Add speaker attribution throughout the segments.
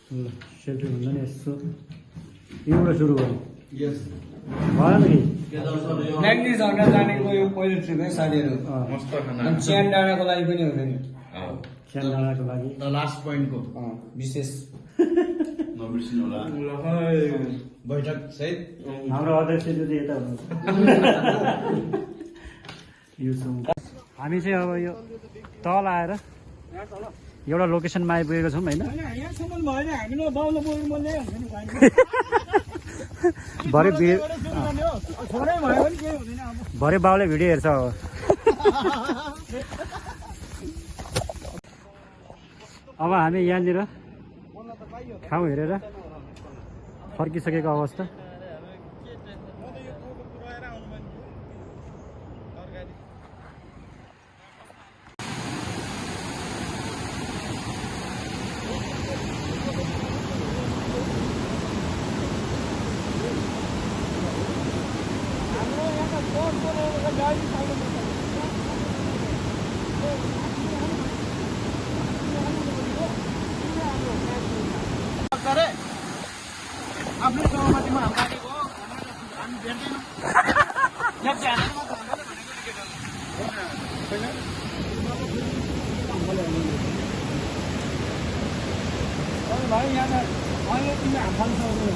Speaker 1: ल सेल्फी भन्दा नि यसो एउटा सुरु गरौँ
Speaker 2: यस
Speaker 1: भएन कि
Speaker 3: म्याग्निज झर्ना जानेको यो पहिलो ट्रिप है साथीहरू।
Speaker 2: मस्त खाना
Speaker 3: अनि च्यान डाँडाको लागि पनि हो नि
Speaker 1: च्यान डाँडाको लागि
Speaker 2: द लास्ट पोइन्टको
Speaker 3: विशेष
Speaker 2: नबिर्सिनु होला बैठक सहित
Speaker 1: हाम्रो अध्यक्षज्यू चाहिँ यता हुनुहुन्छ यो हामी चाहिँ अब यो तल आएर एउटा लोकेसनमा आइपुगेको छौँ होइन भरे बाउले भिडियो हेर्छ अब अब हामी यहाँनिर ठाउँ हेरेर फर्किसकेको अवस्था।
Speaker 3: आफ्नै सहमतिमा हालेको हामी भेट्दैनौँ भाइ यहाँ त अहिले तिमी हाम फाल्नु सक्दैन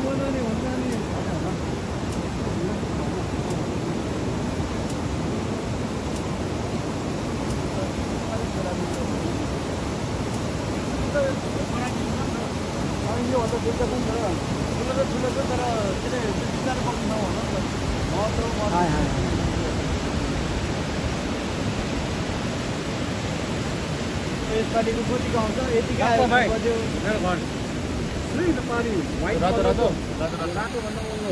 Speaker 3: बनाउने हुन्छ नि योभन्दा दुःख पनि छ ठुलो छ तर के अरे बिस्तारै पक्रिनु यसपालिको कतिको आउँछ यतिकै आयो बज्यो मेरो घर पानी रातो रातो रातोभन्दा उल्लो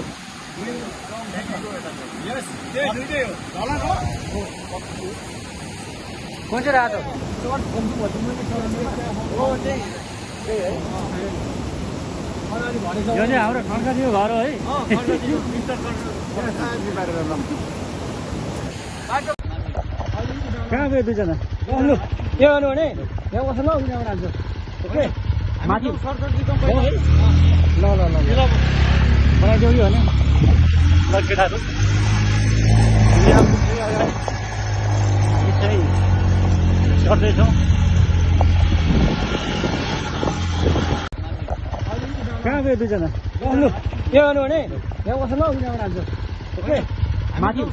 Speaker 3: कुन चाहिँ रातो
Speaker 1: यो चाहिँ हाम्रो खड्काजीको घर हो है कहाँ गयो दुईजना
Speaker 3: के गर्नु भने यहाँ बस्नु ल उनीबाट हाल्छु ओके
Speaker 1: माथि
Speaker 3: है
Speaker 1: ल ल ल बनाइदेऊ कि भने ल केटाहरू हामी चाहिँ चढ्दैछौँ। कहाँ गयो दुईजना
Speaker 3: के गर्नु भने यहाँ बस्नु ल उनीबाट हाल्छु ओके
Speaker 1: माथि
Speaker 3: है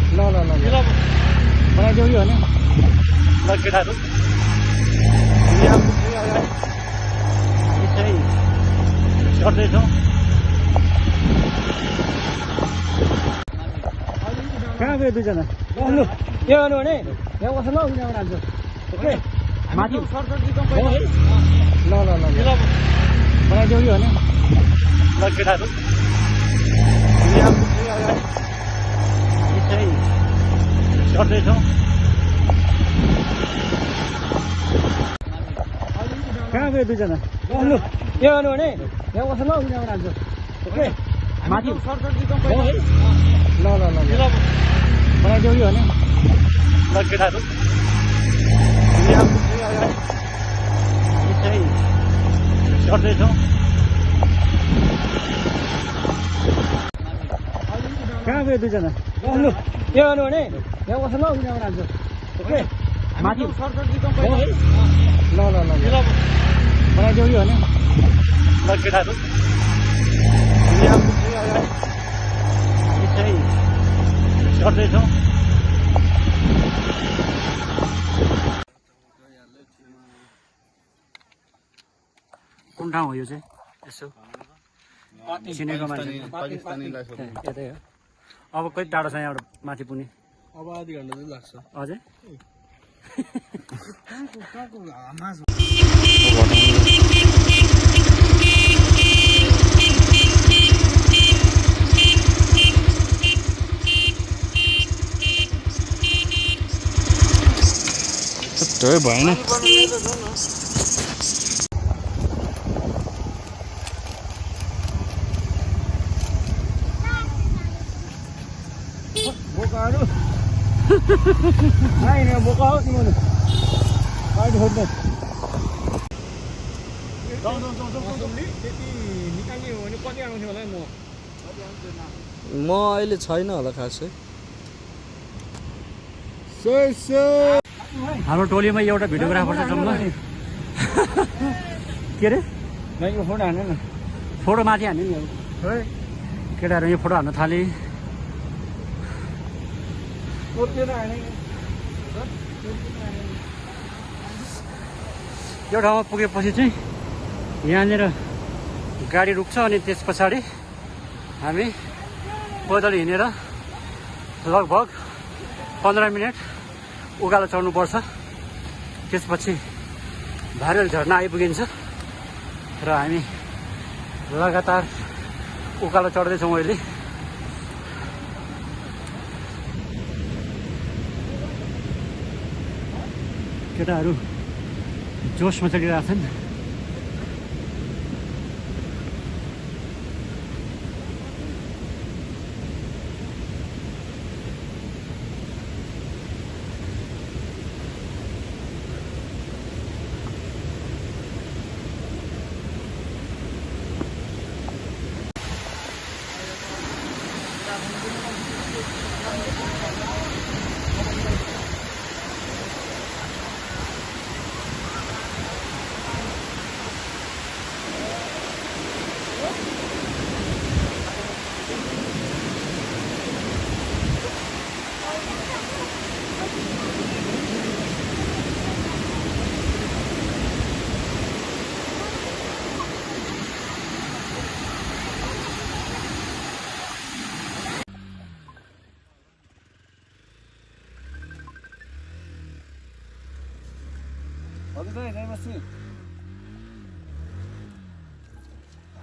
Speaker 1: ल ल ल बनाइदेऊ कि भने ल केटाहरू हामी चाहिँ चढ्दैछौँ। कहाँ गयो दुईजना
Speaker 3: के गर्नु भने यहाँ बस्नु ल उनीबाट हाल्छु ओके
Speaker 1: माथि
Speaker 3: है
Speaker 1: ल ल ल बनाइदेऊ कि भने ल केटाहरू हामी चाहिँ चढ्दैछौँ। कहाँ गयो दुईजना
Speaker 3: के गर्नु भने यहाँ बस्नु ल उनीबाट हाल्छु ओके
Speaker 1: माथि
Speaker 3: है
Speaker 1: ल ल बनाइदेऊ कि भने ल केटाहरू हामी चाहिँ चढ्दैछौँ। कहाँ गयो दुईजना
Speaker 3: के गर्नु भने यहाँ बस्नु ल उनीबाट हाल्छु ओके
Speaker 1: माथि
Speaker 3: है
Speaker 1: ल ल बनाइदेऊ कि भने ल केटाहरू हामी चाहिँ चढ्दैछौँ। कुन ठाउँ हो यो चाहिँ यसो चिनेको मान्छे यतै हो। अब कति टाढो छ यहाँबाट माथि पुग्ने?
Speaker 3: अब आधी घन्टा जति लाग्छ
Speaker 1: अझै भएन
Speaker 3: होइन बोका हो तिमीले बाहिर खोज्दै त्यति निकाल्ने हो भने कति आउँथ्यो होला
Speaker 4: म अहिले छैन होला खासै
Speaker 1: हाम्रो टोलीमा एउटा भिडियोग्राफर छ जम्मा के अरे
Speaker 3: यो फोटो हान्नु न
Speaker 1: फोटो माथि हान्यो नि अब केटाहरू यो फोटो हान्न थाले यो ठाउँमा पुगेपछि चाहिँ यहाँनिर गाडी रुक्छ अनि त्यस पछाडि हामी पैदल हिँडेर लगभग 15 मिनट उकालो चढ्नुपर्छ त्यसपछि भाइरल झर्ना आइपुगिन्छ र हामी लगातार उकालो चढ्दैछौँ अहिले केटाहरू जोसमा चलिरहेछन्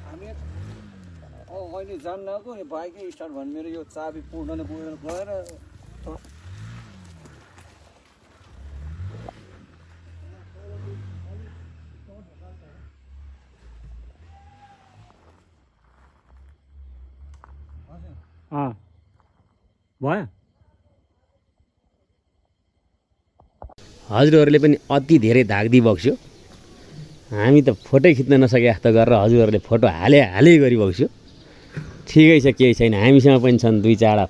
Speaker 3: हामी अहिले जान्नको नि बाइकै स्टार्ट भन्नु मेरो यो चाबी पुर्न गएर
Speaker 1: भयो
Speaker 4: हजुरहरूले पनि अति धेरै धाग्दी बक्स्यो हामी त फोटो खिच्न नसके जस्तो गरेर हजुरहरूले फोटो हाले गरिबक्स्यो ठिकै छ केही छैन हामीसँग पनि छन् 2-4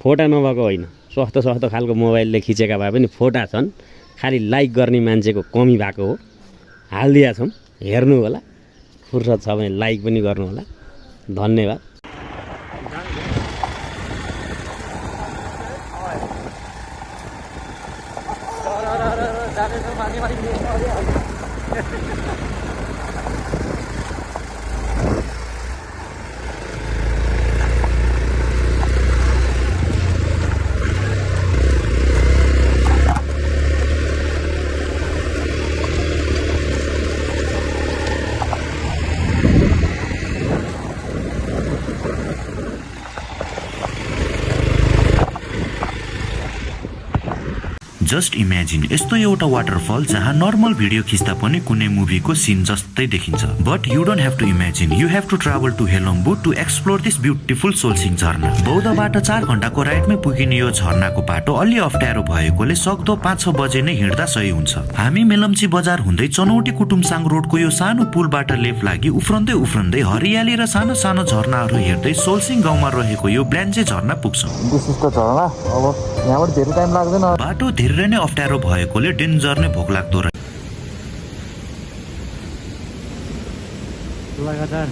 Speaker 4: फोटा नभएको होइन सस्तो खालको मोबाइलले खिचेका भए पनि फोटा छन् खालि लाइक गर्ने मान्छेको कमी भएको हो हालिदिया छौँ हेर्नु होला फुर्सद छ भने लाइक पनि गर्नु होला धन्यवाद
Speaker 5: जस्ट इमेजिन यस्तो एउटा वाटरफल जहाँ नर्मल भिडियो खिच्दा पनि कुनै मुभीको सिन जस्तै देखिन्छ but you don't have to imagine you have to travel to Helambu to explore this beautiful Solsing झरना बौद्धबाट 4 घण्टाको राइडमै पुगिने यो झरनाको बाटो अलि अप्ठ्यारो भएकोले सक्दो 5-6 बजे नै हिँड्दा सही हुन्छ हामी मेलम्ची बजार हुँदै चनौटी कुटुमसाङ रोडको यो सानो पुलबाट लेफ्ट लागि उफ्रन्दै हरियाली र सानो सानो झरनाहरू हेर्दै सोलसिङ गाउँमा रहेको यो ब्ल्यान्चे झरना पुग्छौँ
Speaker 3: विशिष्ट झरना अब यहाँबाट धेरै टाइम लाग्दैन
Speaker 5: बाटो धेरै नै अप्ठ्यारो भएकोले डेन्जर नै भोक लाग्दो रहेछ
Speaker 1: लगातार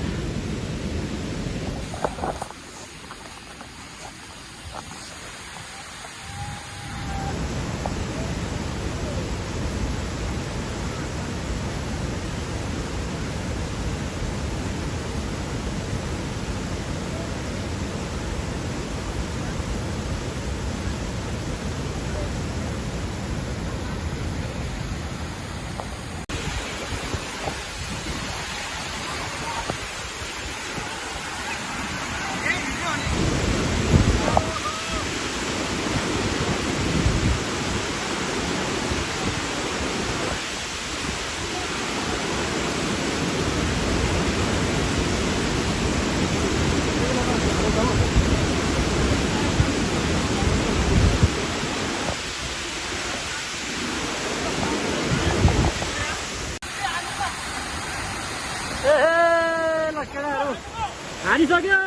Speaker 1: चढिसक्यो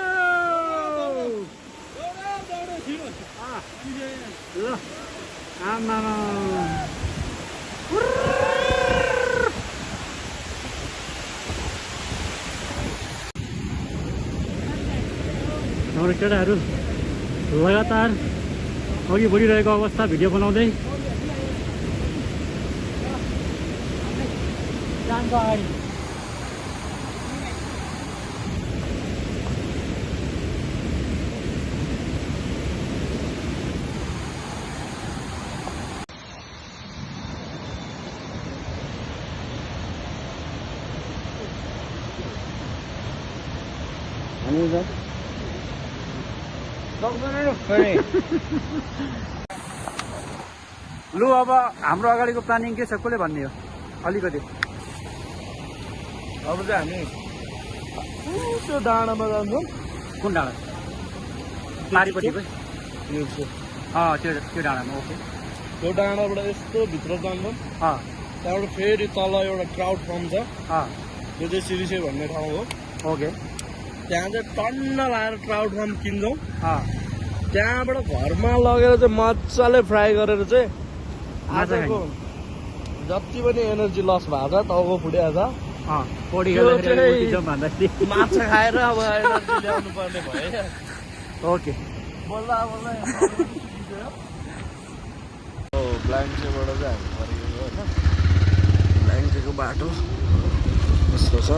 Speaker 1: ल आमा हाम्रो केटाहरू लगातार अघि बढिरहेको अवस्था भिडियो बनाउँदै जान्छ अगाडि। लु अब हाम्रो अगाडिको प्लानिङ के छ कसले भन्ने हो अलिकति?
Speaker 3: अब चाहिँ हामी त्यो डाँडामा जान्छौँ।
Speaker 1: कुन डाँडा? पारिपट्टिको?
Speaker 3: यो
Speaker 1: त्यो डाँडामा। ओके।
Speaker 3: त्यो डाँडाबाट यस्तो भित्र जान्छौँ। त्यहाँबाट फेरि तल एउटा ट्राउट फार्म छ, त्यो चाहिँ सिरिसे भन्ने ठाउँ हो।
Speaker 1: ओके।
Speaker 3: त्यहाँ चाहिँ टन्न लाएर ट्राउट फार्म किन्छौँ। त्यहाँबाट घरमा लगेर चाहिँ मजाले फ्राई गरेर चाहिँ आजको जति पनि एनर्जी लस भएको छ टाउको फुटिएको छ माछा खाएर अब एनर्जी ल्याउनु पर्ने भयो।
Speaker 1: ओके।
Speaker 3: बोल्दा बोल्दा ब्ल्याङ्चेबाट चाहिँ हामी फर्केको होइन। ब्ल्याङ्चेको बाटो यस्तो छ।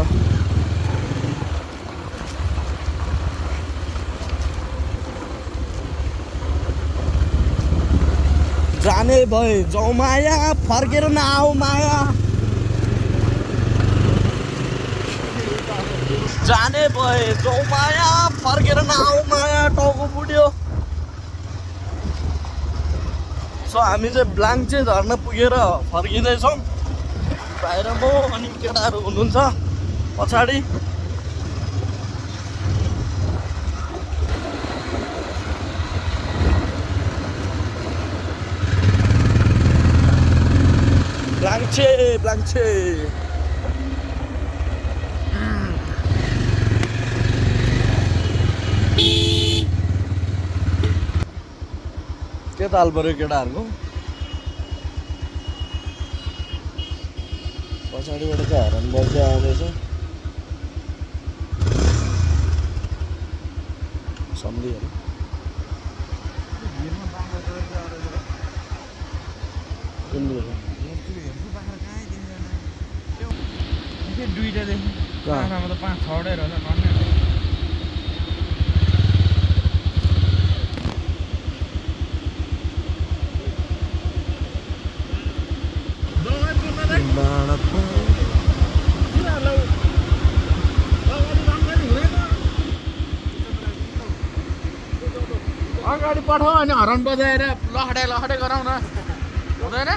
Speaker 3: जाने भए जाउँ माया, फर्केर नआऊ माया। जाने भए जाउँ माया, फर्केर नआऊ माया, टाउको फुट्यो। सो हामी चाहिँ ब्ल्याङ्चे झर्न पुगेर फर्किँदैछौँ। बाहिर म अनि केटाहरू हुनुहुन्छ पछाडि। ब्ल्याङ्चे के ताल पऱ्यो केटाहरूको? पछाडिबाट चाहिँ हरन बज्दै आउँदैछ। सम्झिहरू
Speaker 2: दुईटादेखि पाँचमा त 5-6वटै रहेछ भन्ने। अगाडि पठाऊ अनि हरन बजाएर लहडे गराउन हुँदैन?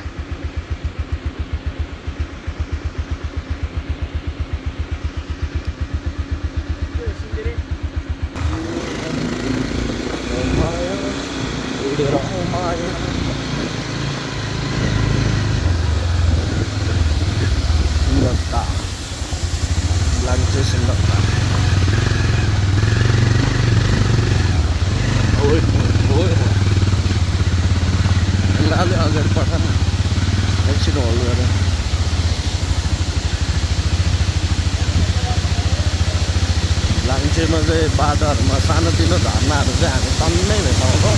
Speaker 3: अगाडि पठाउन एकछिन होल्ड गरेर लाङ्चेमा चाहिँ बाटोहरूमा सानोतिनो झर्नाहरू चाहिँ हामी टन्नै भेटाउँछौँ।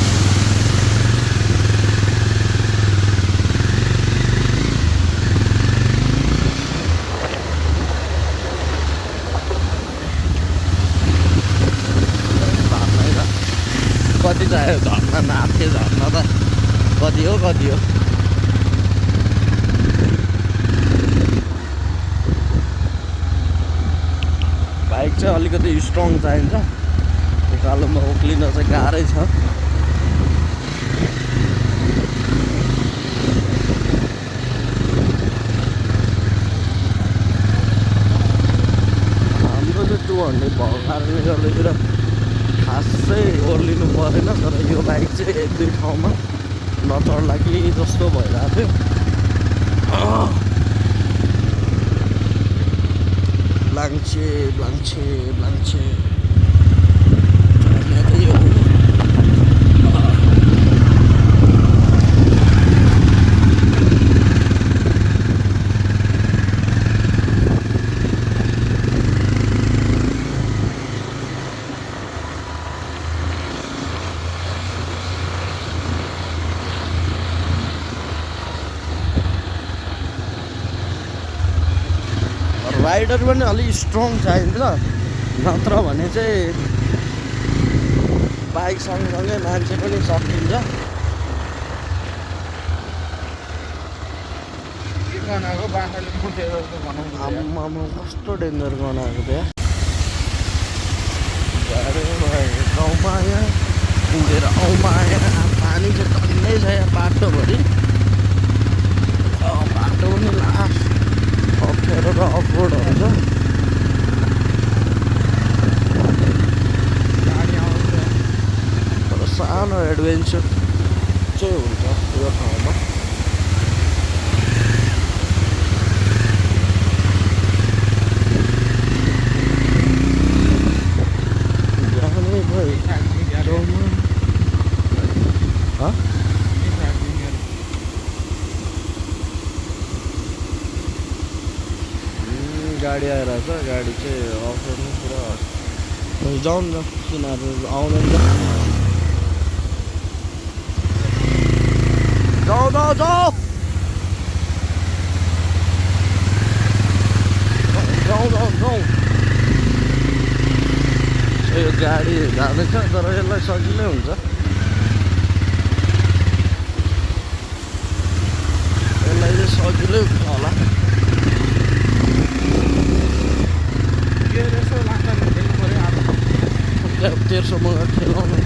Speaker 3: कति चाहियो झर्ना? नाप्थे झर्ना त कति हो बाइक चाहिँ अलिकति स्ट्रङ चाहिन्छ। उकालोमा उक्लिन चाहिँ गाह्रै छ। हाम्रो चाहिँ 200 भएको कारणले गर्दाखेरि खासै ओर्लिनु परेन। तर यो बाइक चाहिँ 1-2 ठाउँमा नचढ्ला कि जस्तो भइरहेको थियो। ब्ल्याङ्चे भनेको यो राइडर पनि अलिक स्ट्रङ चाहिन्छ नत्र भने चाहिँ बाइक सँगसँगै मान्छे पनि सकिन्छ
Speaker 2: गनाएको बाख्राले मुटेर बनाउँछ
Speaker 3: आम्मामा कस्तो डेन्जर गनाएको त्यहाँ गाउँमा यहाँ पुगेर आउँमा यहाँ पानी चाहिँ टन्नै छ यहाँ बाटोभरि बाटो पनि लास्ट अप्ठ्यारो र अफरोडहरू छ तर सानो एडभेन्चर चाहिँ हुन्छ यो ठाउँमा गाडी आइरहेछ गाडी चाहिँ अफ गर्नु पुरा जाउँ न तिनीहरू आउँदैन जाऊ जाऊ जाऊ जाऊ जाऊ जाऊ यो गाडी जाँदैछ तर यसलाई सजिलै हुन्छ यसलाई चाहिँ सजिलै हुन्छ होला तेर्सोमा खेलाउनु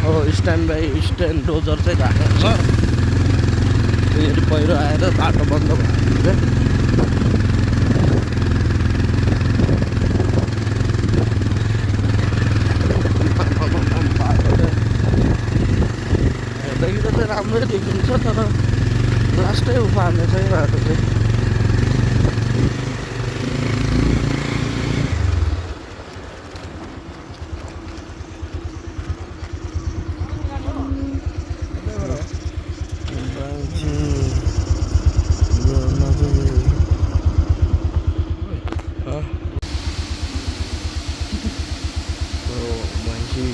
Speaker 3: हो स्ट्यान्ड बाई स्ट्यान्ड डोजर चाहिँ राखेको छ फेरि पहिरो आएर बाटो बन्द भयो हेर्दाखेरि त चाहिँ राम्रै देखिन्छ तर लास्टै उफार्ने चाहिँ बाटो चाहिँ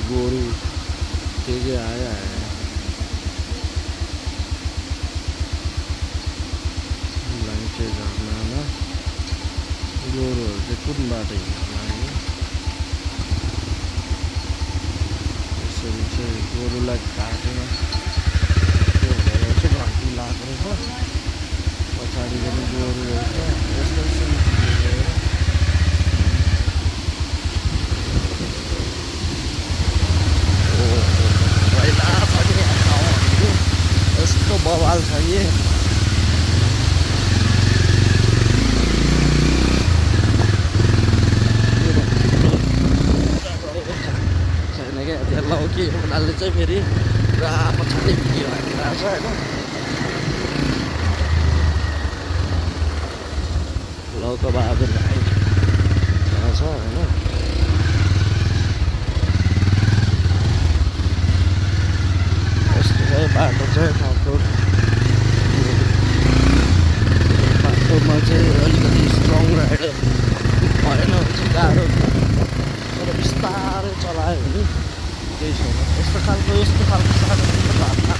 Speaker 3: गोरु के आया है लाइटे झर्नामा गोरुहरू चाहिँ कुन बाटो हिँड्न लाग्यो यसरी चाहिँ गोरुलाई काटेर त्यो भएर चाहिँ घन्टी लाग्छ पछाडि पनि गोरुहरू छ यस्तो यस्तो बवाल छ कि छैन क्या त्यहाँ लौकी उनीहरूले चाहिँ फेरि पुरा पछाडि भिडियो हालिरहेको छ होइन लौका बहादुर भाइ छ होइन बाटो चाहिँ बाटोमा चाहिँ अलिकति स्ट्रङ राइडर भएन भने चाहिँ गाह्रो तर बिस्तारै चलायो भने केही छैन यस्तो खालको सानो घटना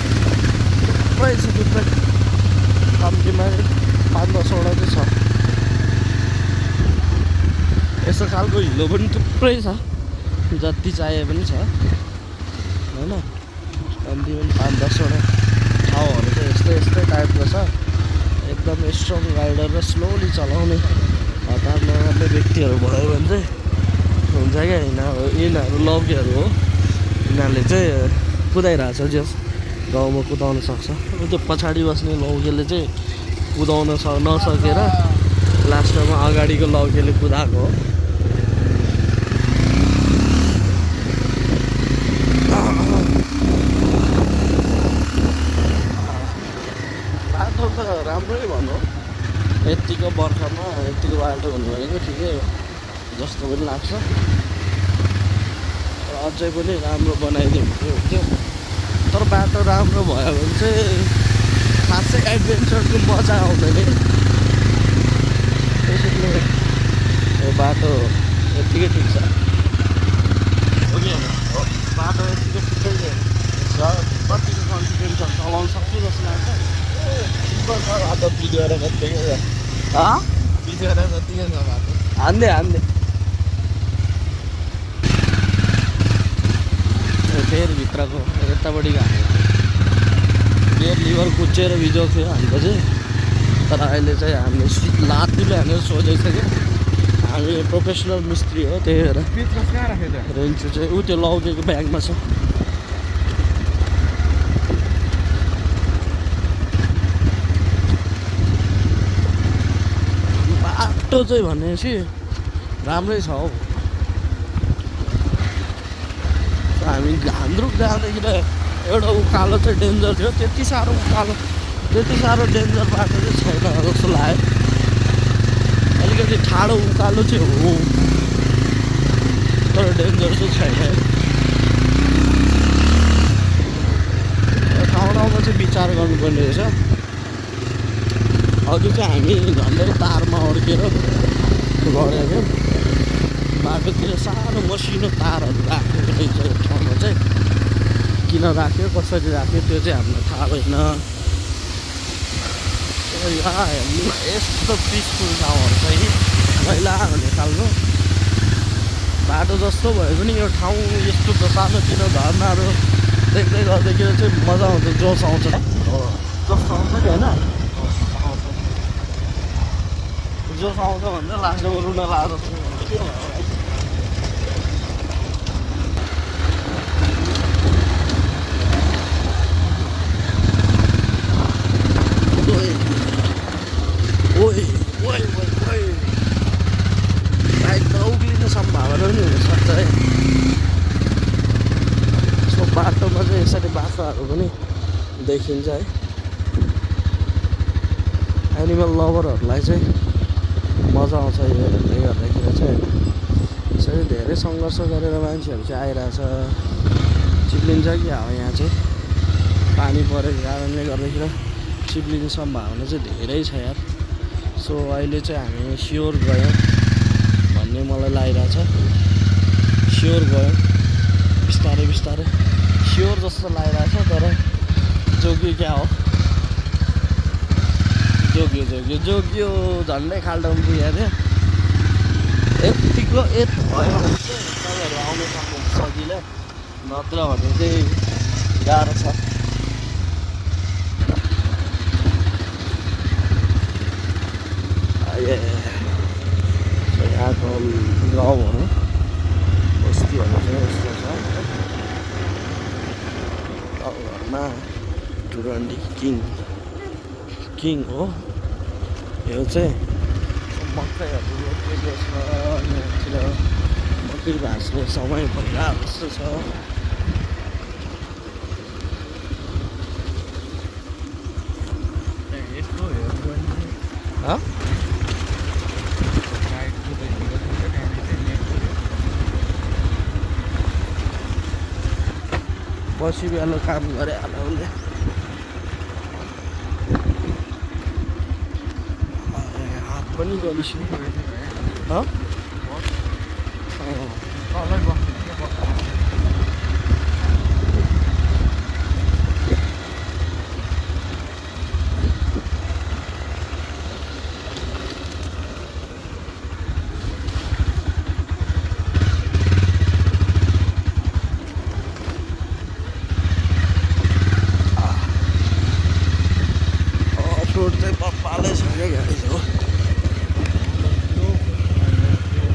Speaker 3: थुप्रै छ थुप्रै कम्तीमा 5-10वटा चाहिँ छ यस्तो खालको हिलो पनि थुप्रै छ जति चाहिए पनि छ होइन कम्ती पनि 5-10वटा ठाउँहरू चाहिँ यस्तै टाइपको छ एकदम स्ट्रङ राइडर र स्लोली चलाउने हतार नगर्ने व्यक्तिहरू भयो भने चाहिँ हुन्छ क्या यिनीहरू लौकीहरू हो यिनीहरूले चाहिँ कुदाइरहेछ जस गाउँमा कुदाउन सक्छ त्यो पछाडि बस्ने लौकेले चाहिँ कुदाउन नसकेर लास्टमा अगाडिको लौकेले कुदाएको हो बाटो त राम्रै भनौँ यत्तिको बर्खामा बाटो हुनु भनेको ठिकै हो जस्तो पनि लाग्छ। तर अझै पनि राम्रो बनाइदियो भने हुन्थ्यो। तर बाटो राम्रो भयो भने चाहिँ खासै एडभेन्चरको मजा आउँदैन। त्यसैले यो बाटो यत्तिकै ठिक छ। हो कि होइन? बाटो यत्तिकै ठिकै छ। कतिको कन्फिडेन्स छ चलाउन सक्छु जस्तो लाग्छ। सिम्पल छ बाटो बिग्रेर जत्तिकै छ। बिग्रेर जत्तिकै छ बाटो। हान्दै फेरि भित्रको यतापट्टि हाल्यो। गेयर लिभर कुच्चिएर बिजोको थियो हाम्रो चाहिँ। तर अहिले चाहिँ हामीले लातुले हानेर सोझिसक्यो। हामी प्रोफेसनल मिस्त्री हो त्यही भएर रेन्च चाहिँ ऊ त्यो लगेको ब्यागमा छ। बाटो चाहिँ भनेपछि राम्रै छ हौ। हामी हान्द्रुक जाँदाखेरि एउटा उकालो चाहिँ डेन्जर थियो। त्यति साह्रो डेन्जर बाटो चाहिँ छैन जस्तो लाग्यो। अलिकति ठाडो उकालो चाहिँ हो तर डेन्जर चाहिँ छैन। ठाउँमा चाहिँ विचार गर्नुपर्ने रहेछ। अघि चाहिँ हामी झन्डै तारमा अड्केर गऱ्यो। बाटोतिर सानो मसिनो तारहरू राखेको रहेछ यो ठाउँमा चाहिँ। किन राख्यो कसरी राख्यो त्यो चाहिँ हामीलाई थाहा भएन। यहाँ हेर्नु यस्तो पिसफुल ठाउँहरू चाहिँ मैला हुने खालको बाटो जस्तो भए पनि यो ठाउँ यस्तो सानोतिनो झर्नाहरू देख्दै गर्दाखेरि चाहिँ मजा आउँछ। जोस आउँछ जोस आउँछ कि होइन? जोस आउँछ भन्दा लास्टमा रुन लाग्छ। बाइक त उक्लिने सम्भावना पनि हुनसक्छ है। सो बाटोमा चाहिँ यसरी बाख्राहरू पनि देखिन्छ है। एनिमल लभरहरूलाई चाहिँ मजा आउँछ यो हेर्दै गर्दाखेरि चाहिँ। यसरी धेरै सङ्घर्ष गरेर मान्छेहरू चाहिँ आइरहेछ। चिप्लिन्छ कि अब यहाँ चाहिँ पानी परेको कारणले गर्दाखेरि चिप्लिने सम्भावना चाहिँ धेरै छ यार। सो अहिले चाहिँ हामी स्योर गयौँ भन्ने मलाई लागिरहेछ। स्योर गयौँ बिस्तारै स्योर जस्तो लागिरहेछ। तर जोग्यो क्या हो? जोग्यो झन्डै खाल्डोमा पुगेको थियो। यत्तिको भयो भने चाहिँ तपाईँहरू आउनु सक्नुहुन्छ सजिलै। नत्र भने चाहिँ गाह्रो छ। यहाँको गाउँहरू बस्तीहरू चाहिँ यस्तो छ। गाउँघरमा डुरन्डी किङ हो। यो चाहिँ मकैहरू रोपेको छ। यहाँतिर मकै भाँच्ने समय भइरहेको जस्तो छ। पछि बेला काम गरे होला उसले। हात पनि गरिसक्यो।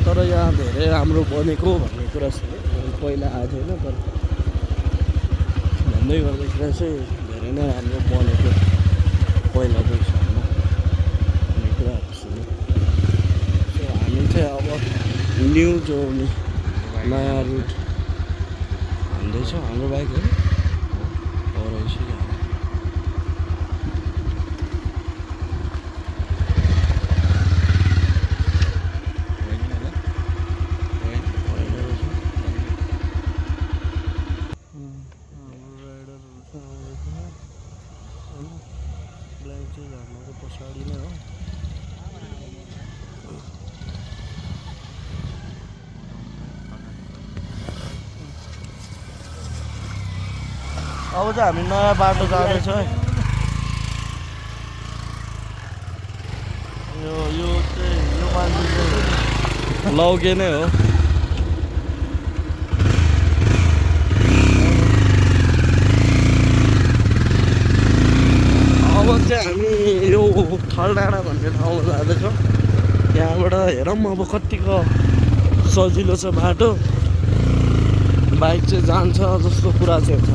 Speaker 3: तर यहाँ धेरै राम्रो बनेको भन्ने कुरा पहिला आएको थिएन। तर भन्दै गर्दाखेरि चाहिँ धेरै नै राम्रो बनेको पहिलाको हिसाबमा भन्ने कुराहरू सुन्यो। सो हामी चाहिँ अब न्यू जोर्नी नयाँ रुट हान्दैछौँ। हाम्रो बाइकहरू रहेछ। अब चाहिँ हामी नयाँ बाटो जाँदैछौँ है। यो चाहिँ यो मान्छे चाहिँ लौके नै हो। अब चाहिँ हामी यो थलडाँडा भन्ने ठाउँमा जाँदैछौँ। त्यहाँबाट हेरौँ अब कतिको सजिलो छ बाटो। बाइक चाहिँ जान्छ जस्तो कुरा चाहिँ छ,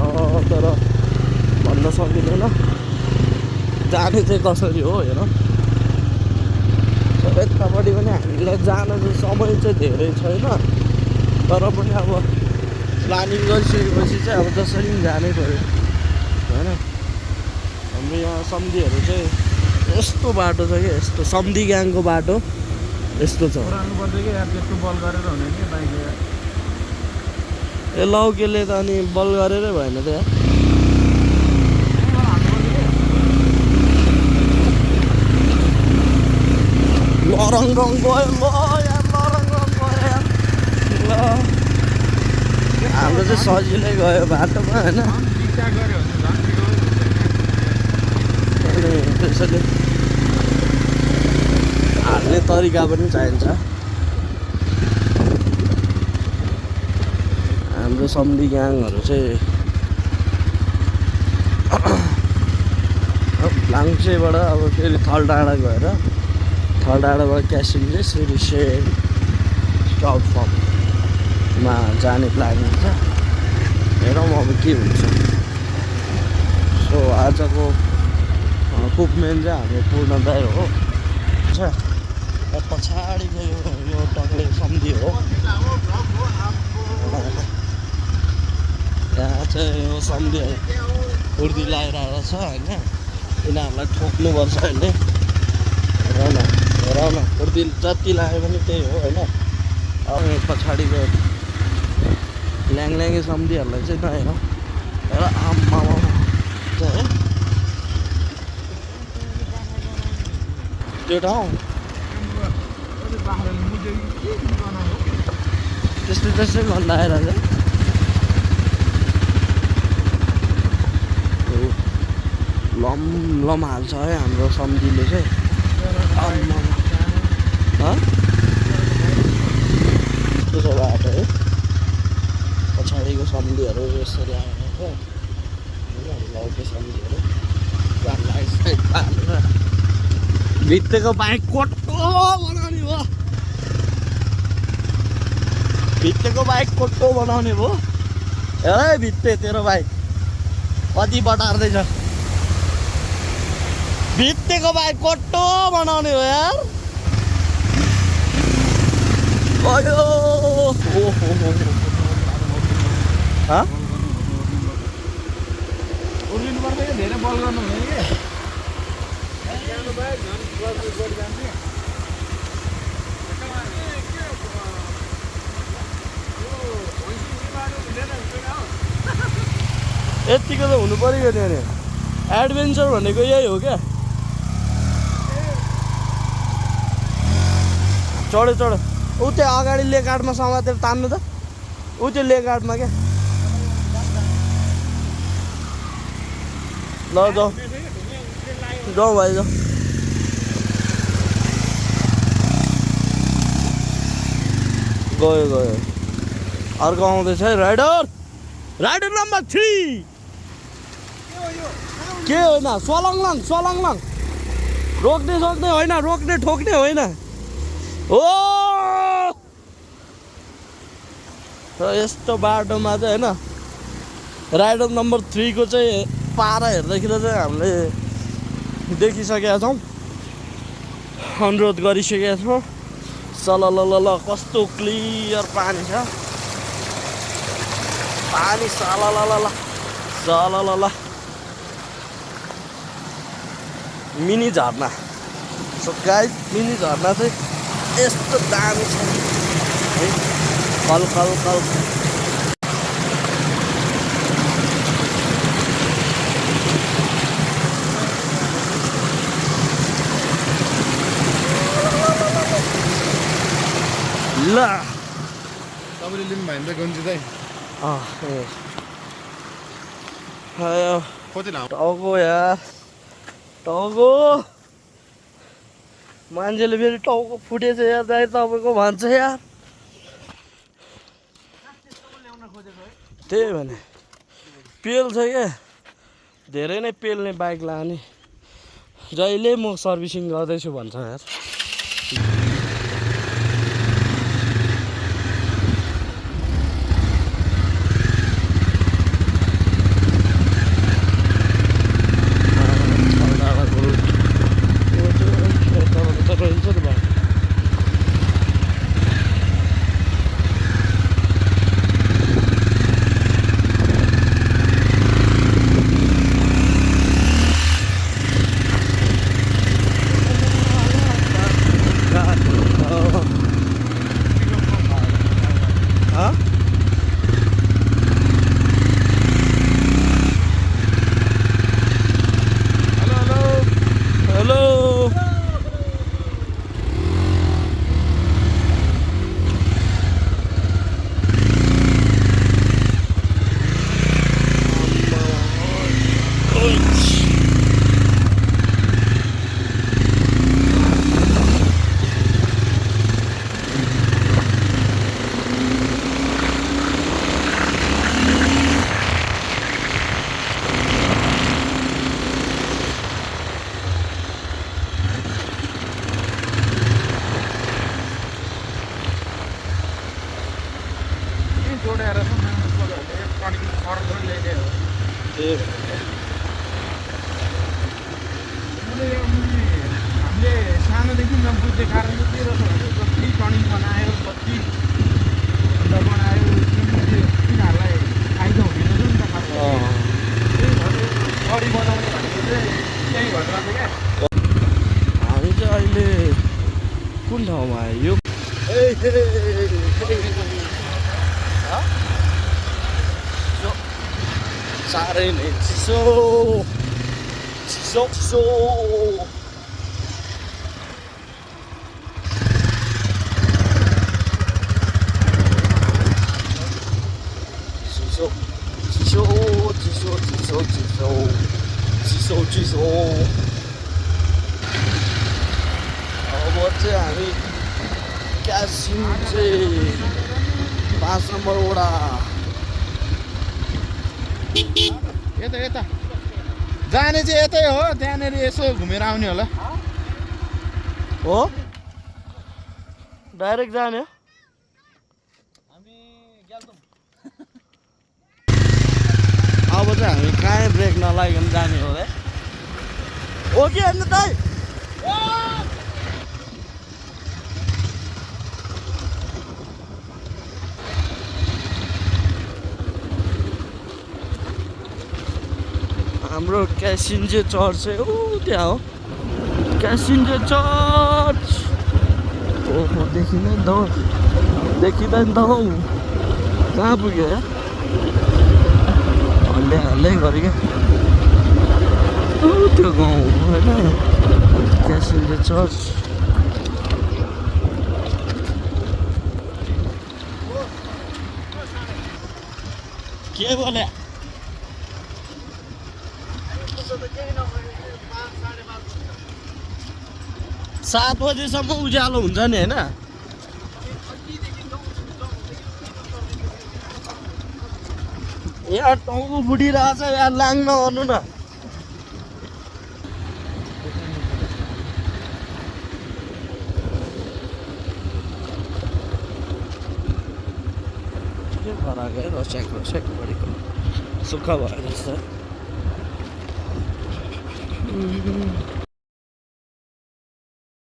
Speaker 3: तर भन्न सकिँदैन जाने चाहिँ कसरी हो। हेर यतापट्टि पनि हामीलाई जान चाहिँ समय चाहिँ धेरै छैन, तर पनि अब प्लानिङ गरिसकेपछि चाहिँ अब जसरी पनि जानै पऱ्यो होइन। हाम्रो यहाँ सम्धीहरू चाहिँ यस्तो बाटो छ कि यस्तो सम्धी ग्याङको बाटो यस्तो छ। ए लौकेले त अनि बल गरेरै भएन त यार। लरङरङ गयो ल यार, लरङरङ गयो यार ल। हाम्रो चाहिँ सजिलै गयो बाटोमा होइन। अनि त्यसैले हाल्ने तरिका पनि चाहिन्छ। हाम्रो सम्धी ग्याङहरू चाहिँ लाङ्चेबाट अब फेरि थलडाँडा गएर थलडाँडाबाट क्यासिङले फेरि सेड ट्राउट फार्ममा जाने प्लानिङ छ। हेरौँ अब के हुन्छ। सो आजको कुकमेन चाहिँ हाम्रो पूर्ण दाइ हो। पछाडिको यो टक्ले सम्धी हो। यहाँ चाहिँ यो सम्धीहरू उर्दी लगाइरहेको छ होइन। यिनीहरूलाई ठोक्नुपर्छ अहिले। हेर न उर्दी जति लाग्यो पनि त्यही हो होइन। अब पछाडिको ल्याङल्याङ्गे सम्धीहरूलाई चाहिँ नहेर हेर आम्मा चाहिँ त्यो ठाउँ त्यस्तै त्यस्तै गन्ध आइरहेछ। लम हाल्छ है हाम्रो सम्धीले चाहिँ। त्यसो बाटो है पछाडिको सम्धीहरू यसरी आएर लौके सम्धीहरू पालेर भित्तेको बाइक कोट्टो बनाउने भयो। भित्तेको बाइक कोट्टो बनाउने भयो। हेर है भित्ते तेरो बाइक कति बटार्दैछ। भित्तेको बाइक कोट्टो बनाउने हो यार। अयो
Speaker 2: उर्लिनुपर्छ कि धेरै बल गर्नु हुँदैन कि।
Speaker 3: यतिको त हुनु पऱ्यो नि। अरे एडभेन्चर भनेको यही हो क्या। चढ्यो चढ्यो ऊ त्यो अगाडि लेगाडमा समातेर तान्नु त। ऊ त्यो लेगाडमा क्या। ल जाऊ जाऊ भाइ जाऊ। गयो गयो अर्को आउँदैछ है राइडर। राइडर नम्बर 3 के होइन स्वलङलङ स्वलङलङ। रोक्ने सक्ने होइन, रोक्ने ठोक्ने होइन हो। र यस्तो बाटोमा चाहिँ होइन राइडर नम्बर 3 को चाहिँ पारा हेर्दाखेरि चाहिँ हामीले देखिसकेका छौँ, अनुरोध गरिसकेका छौँ। सलल कस्तो क्लियर पानी छ। पानी सलल मिनी झर्ना। सो गाइस मिनी झर्ना चाहिँ यस्तो दामी छ है। कल ल
Speaker 2: तपाईँले लिनु भयो भने त गन्जी दाइ। कति लामो
Speaker 3: टाउको यार टाउको मान्छेले फेरि टाउको फुटेछ यार दाइ तपाईँको भन्छ यार त्यही भने पेल्छ क्या धेरै नै पेल्ने बाइक लाने जहिले म सर्भिसिङ गर्दैछु भन्छ यार
Speaker 2: जोडेर हामीले सानोदेखि नबुझ्ने कारण चाहिँ के रहेछ भने जति टर्निङ बनायो जति बनायो तिनीहरूलाई फाइदा हुँदैन नि त खालको त्यही भएर गाडी बनाउने भनेको चाहिँ त्यही भएर क्या
Speaker 3: हामी चाहिँ अहिले कुन ठाउँमा आयो यो साह्रै नै चिसो चिसो चिसो चिसो चिसो चिसो चिसो चिसो चिसो चिसो अब चाहिँ हामी क्यासिङ चाहिँ 5 नम्बर वडा
Speaker 2: यता यता जाने चाहिँ यतै हो त्यहाँनिर यसो घुमेर आउने होला
Speaker 3: हो डाइरेक्ट जाने हो अब चाहिँ हामी कहीँ ब्रेक नलागिकन जाने हो है हो कि होइन दाइ हाम्रो क्यासिन्जे चर्च चाहिँ ऊ त्यहाँ हो क्यासिन्जे चर्च ओहो देखिँदैन त हौ देखिँदैन त हौ कहाँ पुग्यो या हल्ले हल्लै गऱ्यो क्या त्यो गाउँ होइन क्यासिन्जे चर्च के बोले 7 बजेसम्म उज्यालो हुन्छ नि होइन यहाँ टाउको फुटिरहेछ यहाँ लाङ नगर्नु न के फरक है रस्याक रस्याक गरेको सुक्खा भयो जस्तो